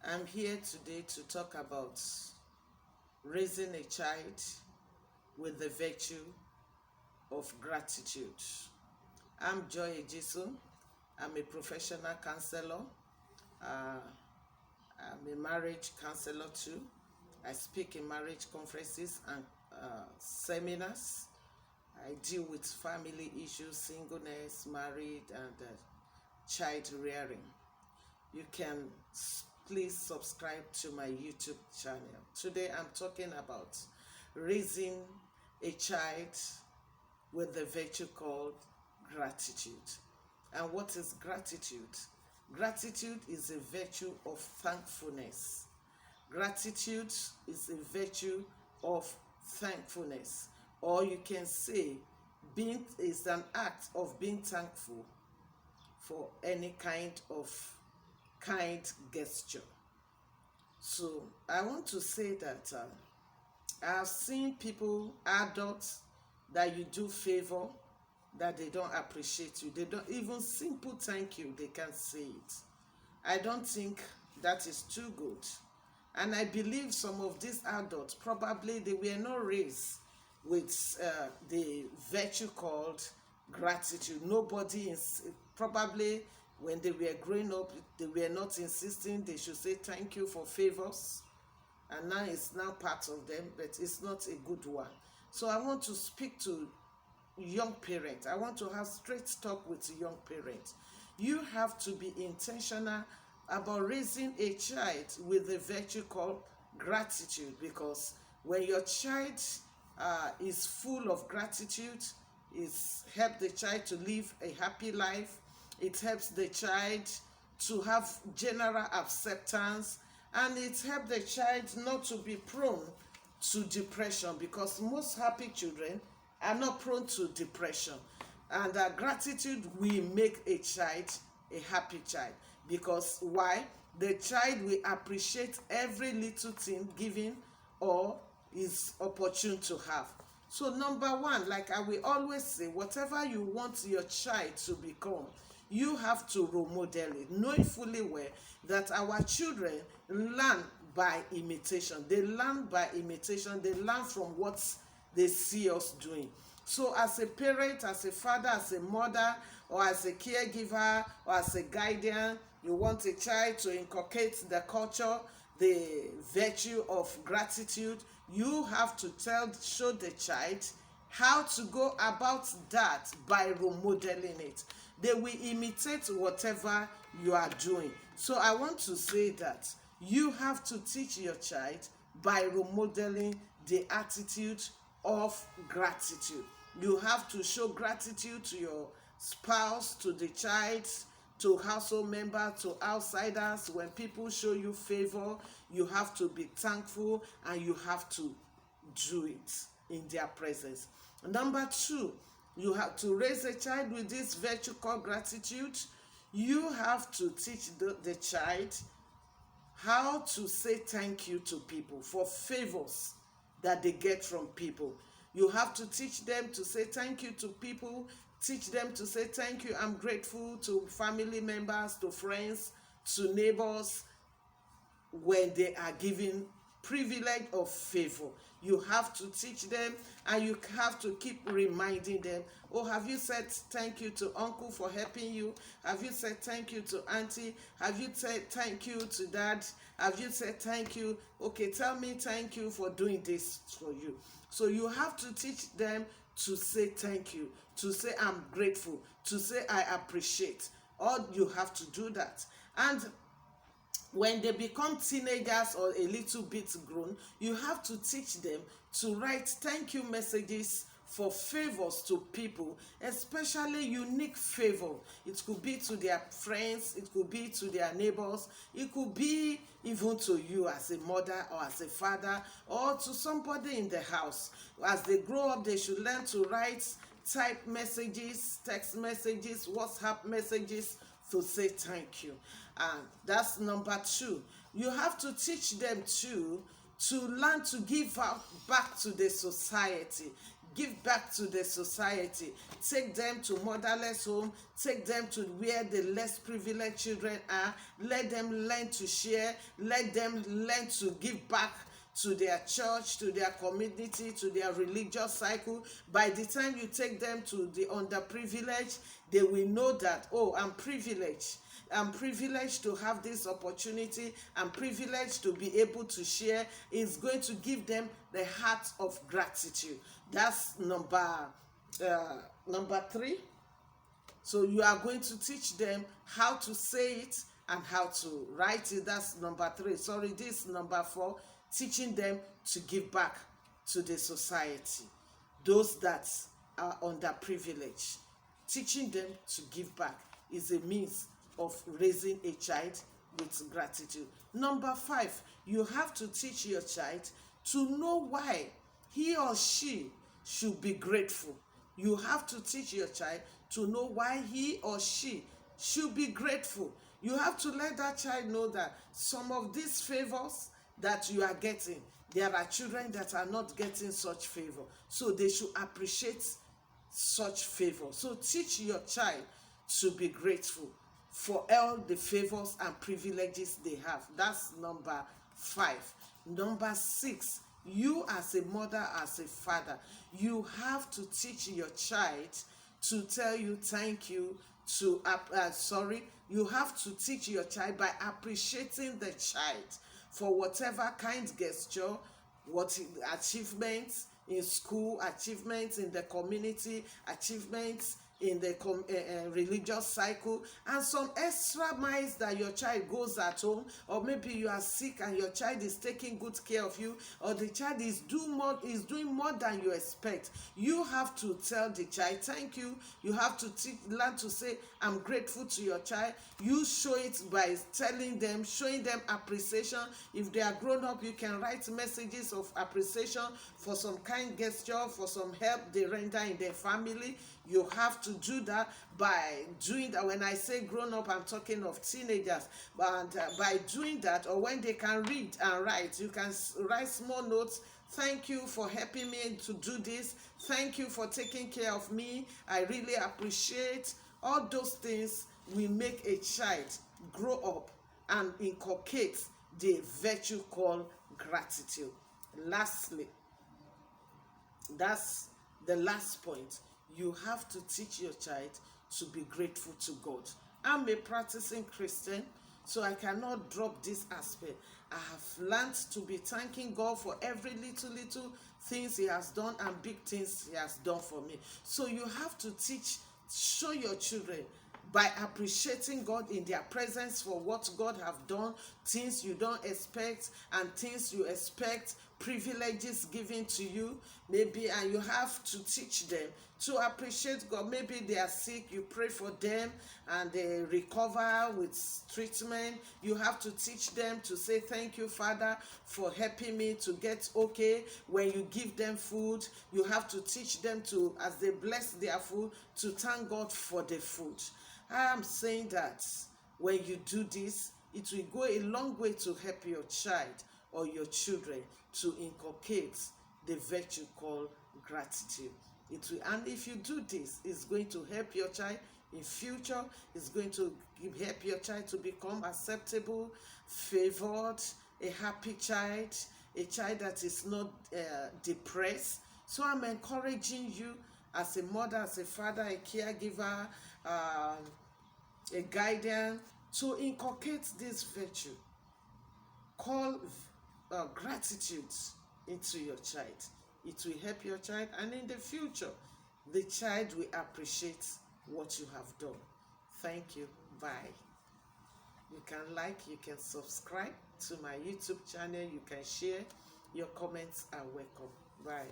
I'm here today to talk about raising a child with the virtue of gratitude. I'm Joy Ejisun. I'm a professional counselor. Uh, I'm a marriage counselor too. I speak in marriage conferences and seminars. I deal with family issues, singleness, married, and child rearing. You can please subscribe to my YouTube channel. Today I'm talking about raising a child with the virtue called gratitude. And what is gratitude? Gratitude is a virtue of thankfulness. Gratitude is a virtue of thankfulness. Or you can say being is an act of being thankful for any kind gesture. So I want to say that I've seen people, adults, that you do favor, that they don't appreciate you. They don't even simple thank you, they can't say it. I don't think that is too good. And I believe some of these adults, probably they were not raised with the virtue called gratitude. Nobody is probably when they were growing up, they were not insisting they should say thank you for favors, and now it's now part of them, but it's not a good one. So I want to speak to young parents. I want to have straight talk with young parents. You have to be intentional about raising a child with a virtue called gratitude, because when your child is full of gratitude, it's help the child to live a happy life. It helps the child to have general acceptance, and it helps the child not to be prone to depression, because most happy children are not prone to depression. And gratitude will make a child a happy child, because why? The child will appreciate every little thing given or is opportune to have. So number one, like I will always say, whatever you want your child to become, you have to role model it, knowing fully well that our children learn by imitation. They learn by imitation. They learn from what they see us doing. So as a parent, as a father, as a mother, or as a caregiver, or as a guardian, you want a child to inculcate the culture, the virtue of gratitude. You have to show the child how to go about that by role modeling it. They will imitate whatever you are doing. So I want to say that you have to teach your child by role modeling the attitude of gratitude. You have to show gratitude to your spouse, to the child, to household members, to outsiders. When people show you favor, you have to be thankful, and you have to do it in their presence. Number two, you have to raise a child with this virtue called gratitude. You have to teach the child how to say thank you to people for favors that they get from people. You have to teach them to say thank you to people. Teach them to say thank you, I'm grateful, to family members, to friends, to neighbors, when they are given privilege of favor. You have to teach them, and you have to keep reminding them. Oh, have you said thank you to uncle for helping you? Have you said thank you to auntie? Have you said thank you to dad? Have you said thank you? Okay, tell me thank you for doing this for you. So you have to teach them to say thank you, to say I'm grateful, to say I appreciate. All you have to do that. And when they become teenagers or a little bit grown, you have to teach them to write thank you messages for favors to people, especially unique favor. It could be to their friends, it could be to their neighbors, it could be even to you as a mother or as a father, or to somebody in the house. As they grow up, they should learn to write, type messages, text messages, WhatsApp messages, to say thank you. And that's number two. You have to teach them to learn to give out back to the society. give back to the society. Take them to motherless home, take them to where the less privileged children are. Let them learn to share, let them learn to give back to their church, to their community, to their religious cycle. By the time you take them to the underprivileged, they will know that, oh, I'm privileged. I'm privileged to have this opportunity. I'm privileged to be able to share. It's going to give them the heart of gratitude. That's number 3. So you are going to teach them how to say it and how to write it. That's number 3. Sorry, this is number 4. Teaching them to give back to the society, those that are underprivileged. Teaching them to give back is a means of raising a child with gratitude. Number 5, you have to teach your child to know why he or she should be grateful. You have to teach your child to know why he or she should be grateful. You have to let that child know that some of these favors that you are getting, there are children that are not getting such favor, so they should appreciate such favor. So teach your child to be grateful for all the favors and privileges they have. That's number 5. Number 6, you as a mother, as a father, you have to teach your child to tell you thank you, you have to teach your child by appreciating the child for whatever kind gesture, what achievements in school, achievements in the community, achievements in the religious cycle, and some extra miles that your child goes at home, or maybe you are sick and your child is taking good care of you, or the child is doing more than you expect. You have to tell the child thank you. You have to learn to say I'm grateful to your child. You show it by telling them, showing them appreciation. If they are grown up, you can write messages of appreciation for some kind gesture, for some help they render in their family. You have to do that by doing that. When I say grown up, I'm talking of teenagers. But by doing that, or when they can read and write, you can write small notes. Thank you for helping me to do this. Thank you for taking care of me. I really appreciate. All those things will make a child grow up and inculcate the virtue called gratitude. Lastly, that's the last point. You have to teach your child to be grateful to God. I'm a practicing Christian, so I cannot drop this aspect. I have learned to be thanking God for every little things he has done and big things he has done for me. So you have to show your children by appreciating God in their presence for what God have done, things you don't expect and things you expect, privileges given to you, maybe, and you have to teach them to appreciate God. Maybe they are sick, you pray for them and they recover with treatment. You have to teach them to say thank you, Father, for helping me to get okay. When you give them food, you have to teach them to, as they bless their food, to thank God for the food. I am saying that when you do this, it will go a long way to help your child or your children to inculcate the virtue called gratitude. And if you do this, it's going to help your child in future. It's going to help your child to become acceptable, favored, a happy child, a child that is not depressed. So I'm encouraging you as a mother, as a father, a caregiver, a guardian, to inculcate this virtue. Call gratitude into your child. It will help your child, and in the future, the child will appreciate what you have done. Thank you. Bye. You can like, you can subscribe to my YouTube channel, you can share. Your comments are welcome. Bye.